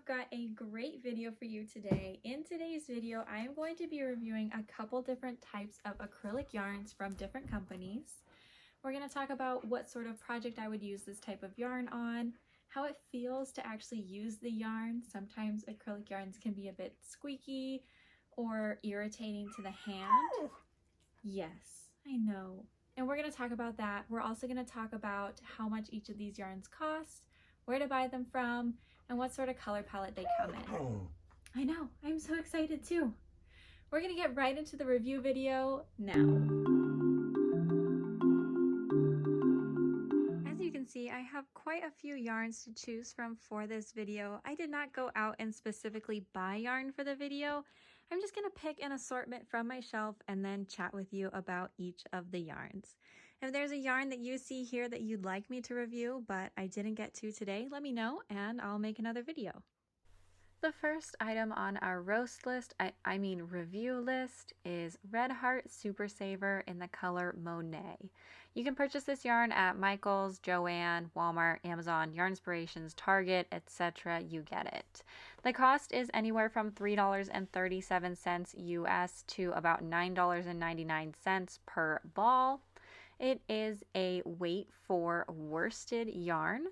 I've got a great video for you today. In today's video, I am going to be reviewing a couple different types of acrylic yarns from different companies. We're going to talk about what sort of project I would use this type of yarn on, how it feels to actually use the yarn. Sometimes acrylic yarns can be a bit squeaky or irritating to the hand. Yes, I know. And we're going to talk about that. We're also going to talk about how much each of these yarns cost, where to buy them from, and what sort of color palette they come in. I know, I'm so excited too. We're gonna get right into the review video now. As you can see, I have quite a few yarns to choose from for this video. I did not go out and specifically buy yarn for the video. I'm just gonna pick an assortment from my shelf and then chat with you about each of the yarns. If there's a yarn that you see here that you'd like me to review but I didn't get to today, let me know and I'll make another video. The first item on our roast list, I mean review list, is Red Heart Super Saver in the color Monet. You can purchase this yarn at Michael's, Joann, Walmart, Amazon, Yarnspirations, Target, etc. You get it. The cost is anywhere from $3.37 US to about $9.99 per ball. It is a weight for worsted yarn.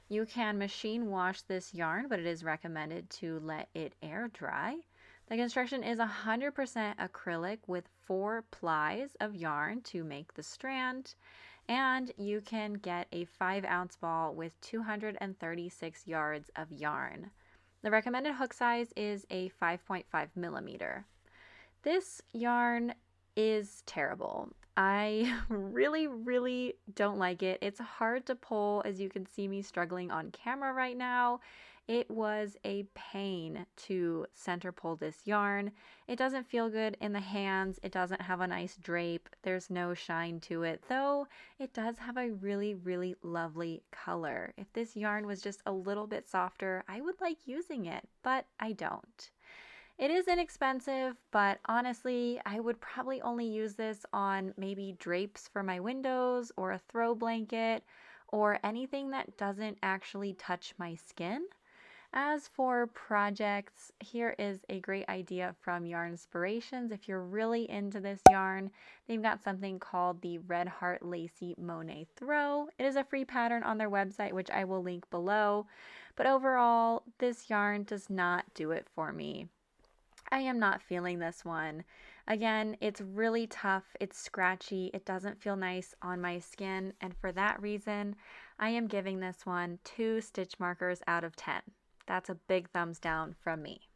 You can machine wash this yarn, but it is recommended to let it air dry. The construction is 100% acrylic with 4 plies of yarn to make the strand, and you can get a 5-ounce ball with 236 yards of yarn. The recommended hook size is a 5.5 millimeter. This yarn is terrible. I really don't like it. It's hard to pull, as you can see me struggling on camera right now. It was a pain to center pull this yarn. It doesn't feel good in the hands. It doesn't have a nice drape. There's no shine to it, though it does have a really lovely color. If this yarn was just a little bit softer, I would like using it, but I don't. It is inexpensive, but honestly, I would probably only use this on maybe drapes for my windows or a throw blanket or anything that doesn't actually touch my skin. As for projects, here is a great idea from Yarnspirations. If you're really into this yarn, they've got something called the Red Heart Lacy Monet Throw. It is a free pattern on their website, which I will link below. But overall, this yarn does not do it for me. I am not feeling this one. Again, it's really tough, it's scratchy, it doesn't feel nice on my skin, and for that reason, I am giving this one 2 stitch markers out of 10. That's a big thumbs down from me.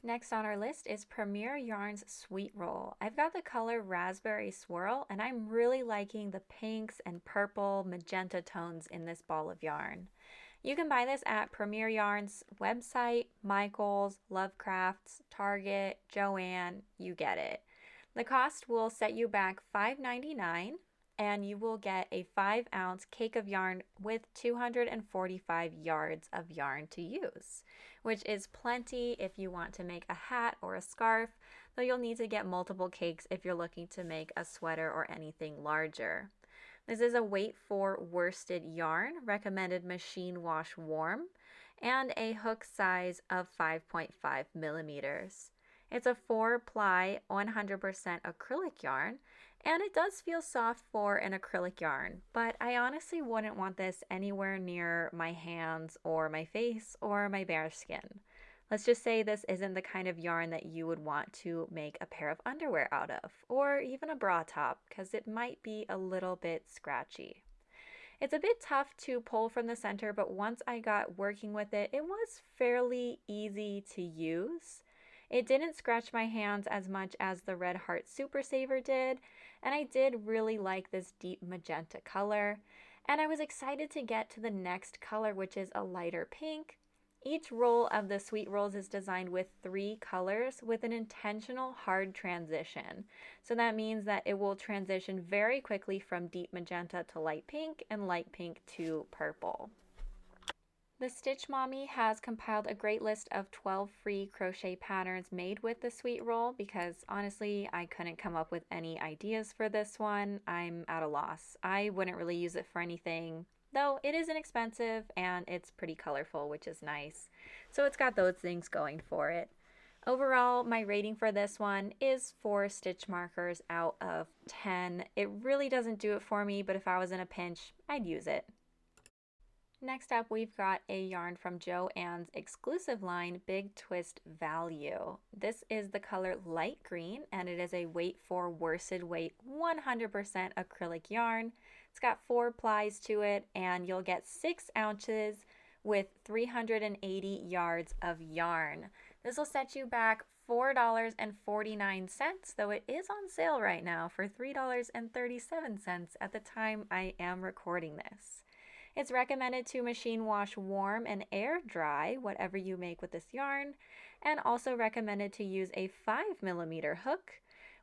Next on our list is Premier Yarns Sweet Roll. I've got the color Raspberry Swirl, and I'm really liking the pinks and purple magenta tones in this ball of yarn. You can buy this at Premier Yarns website, Michael's, Lovecraft's, Target, Joann, you get it. The cost will set you back $5.99 and you will get a 5-ounce cake of yarn with 245 yards of yarn to use, which is plenty if you want to make a hat or a scarf, though you'll need to get multiple cakes if you're looking to make a sweater or anything larger. This is a weight for worsted yarn, recommended machine wash warm, and a hook size of 5.5 millimeters. It's a 4-ply 100% acrylic yarn, and it does feel soft for an acrylic yarn, but I honestly wouldn't want this anywhere near my hands or my face or my bare skin. Let's just say this isn't the kind of yarn that you would want to make a pair of underwear out of, or even a bra top, because it might be a little bit scratchy. It's a bit tough to pull from the center, but once I got working with it, it was fairly easy to use. It didn't scratch my hands as much as the Red Heart Super Saver did, and I did really like this deep magenta color, and I was excited to get to the next color, which is a lighter pink. Each roll of the sweet rolls is designed with 3 colors with an intentional hard transition. So that means that it will transition very quickly from deep magenta to light pink and light pink to purple. The Stitch Mommy has compiled a great list of 12 free crochet patterns made with the sweet roll because honestly, I couldn't come up with any ideas for this one. I'm at a loss. I wouldn't really use it for anything though it is inexpensive and it's pretty colorful, which is nice. So it's got those things going for it. Overall, my rating for this one is 4 stitch markers out of 10. It really doesn't do it for me, but if I was in a pinch, I'd use it. Next up, we've got a yarn from Joann's exclusive line, Big Twist Value. This is the color light green, and it is a weight for worsted weight 100% acrylic yarn. It's got 4 plies to it, and you'll get 6 ounces with 380 yards of yarn. This will set you back $4.49, though it is on sale right now for $3.37 at the time I am recording this. It's recommended to machine wash warm and air dry whatever you make with this yarn, and also recommended to use a 5mm hook,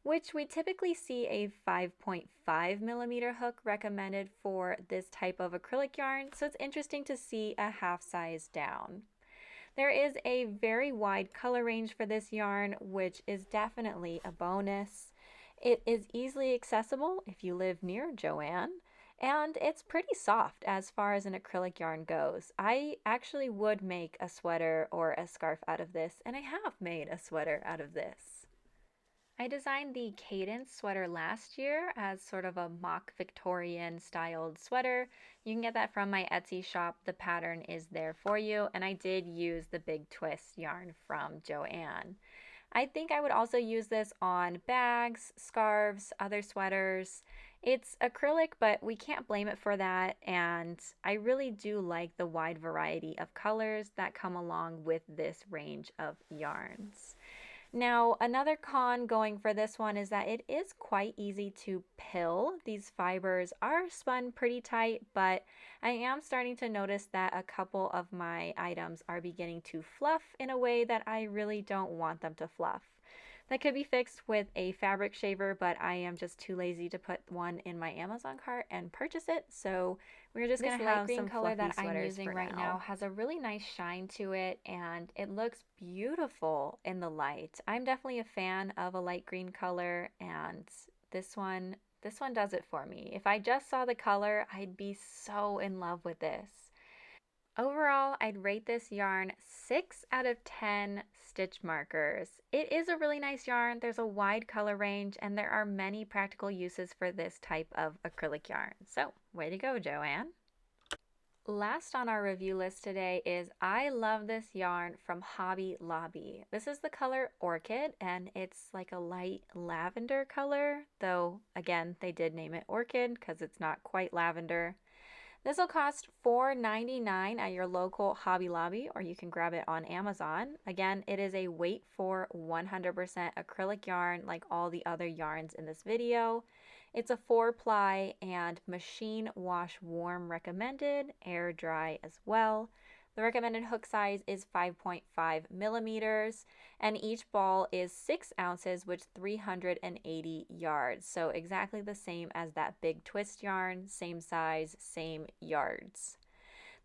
which we typically see a 5.5mm hook recommended for this type of acrylic yarn, so it's interesting to see a half size down. There is a very wide color range for this yarn, which is definitely a bonus. It is easily accessible if you live near Joann, and it's pretty soft as far as an acrylic yarn goes. I actually would make a sweater or a scarf out of this, and I have made a sweater out of this. I designed the Cadence sweater last year as sort of a mock Victorian styled sweater. You can get that from my Etsy shop. The pattern is there for you, and I did use the Big Twist yarn from Joann. I think I would also use this on bags, scarves, other sweaters. It's acrylic, but we can't blame it for that, and I really do like the wide variety of colors that come along with this range of yarns. Now, another con going for this one is that it is quite easy to pill. These fibers are spun pretty tight, but I am starting to notice that a couple of my items are beginning to fluff in a way that I really don't want them to fluff. That could be fixed with a fabric shaver, but I am just too lazy to put one in my Amazon cart and purchase it, so we're just going to have some color that I'm using right now has a really nice shine to it, and it looks beautiful in the light. I'm definitely a fan of a light green color, and this one does it for me. If I just saw the color, I'd be so in love with this. Overall, I'd rate this yarn 6 out of 10 stitch markers. It is a really nice yarn. There's a wide color range, and there are many practical uses for this type of acrylic yarn. So, way to go, Joann. Last on our review list today is I Love This Yarn from Hobby Lobby. This is the color Orchid, and it's like a light lavender color, though, again, they did name it Orchid because it's not quite lavender. This will cost $4.99 at your local Hobby Lobby, or you can grab it on Amazon. Again, it is a weight for 100% acrylic yarn like all the other yarns in this video. It's a 4-ply and machine wash warm recommended, air dry as well. The recommended hook size is 5.5 millimeters, and each ball is 6 ounces, which 380 yards. So exactly the same as that Big Twist yarn, same size, same yards.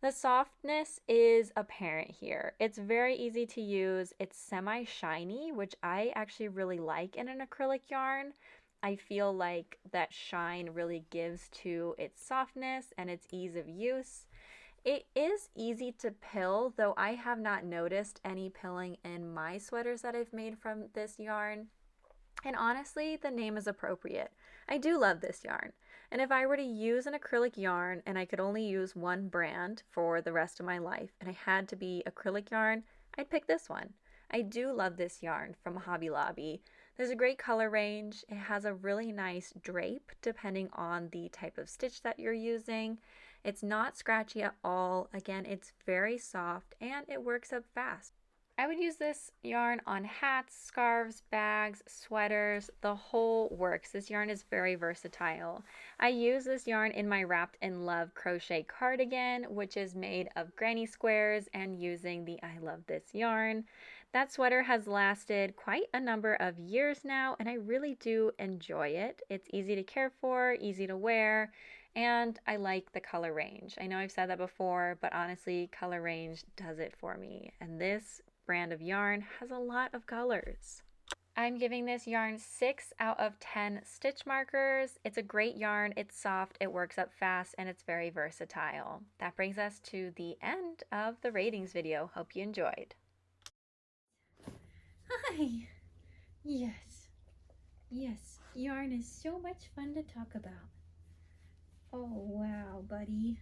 The softness is apparent here. It's very easy to use. It's semi-shiny, which I actually really like in an acrylic yarn. I feel like that shine really gives to its softness and its ease of use. It is easy to pill, though I have not noticed any pilling in my sweaters that I've made from this yarn. And honestly, the name is appropriate. I do love this yarn. And if I were to use an acrylic yarn and I could only use one brand for the rest of my life and I had to be acrylic yarn, I'd pick this one. I do love this yarn from Hobby Lobby. There's a great color range. It has a really nice drape depending on the type of stitch that you're using. It's not scratchy at all. Again, it's very soft and it works up fast. I would use this yarn on hats, scarves, bags, sweaters, the whole works. This yarn is very versatile. I use this yarn in my Wrapped in Love crochet cardigan, which is made of granny squares and using the I Love This yarn. That sweater has lasted quite a number of years now, and I really do enjoy it. It's easy to care for, easy to wear, and I like the color range. I know I've said that before, but honestly, color range does it for me. And this brand of yarn has a lot of colors. I'm giving this yarn 6 out of 10 stitch markers. It's a great yarn, it's soft, it works up fast, and it's very versatile. That brings us to the end of the ratings video. Hope you enjoyed. Hi! Yes, yes, yarn is so much fun to talk about. Oh wow, buddy.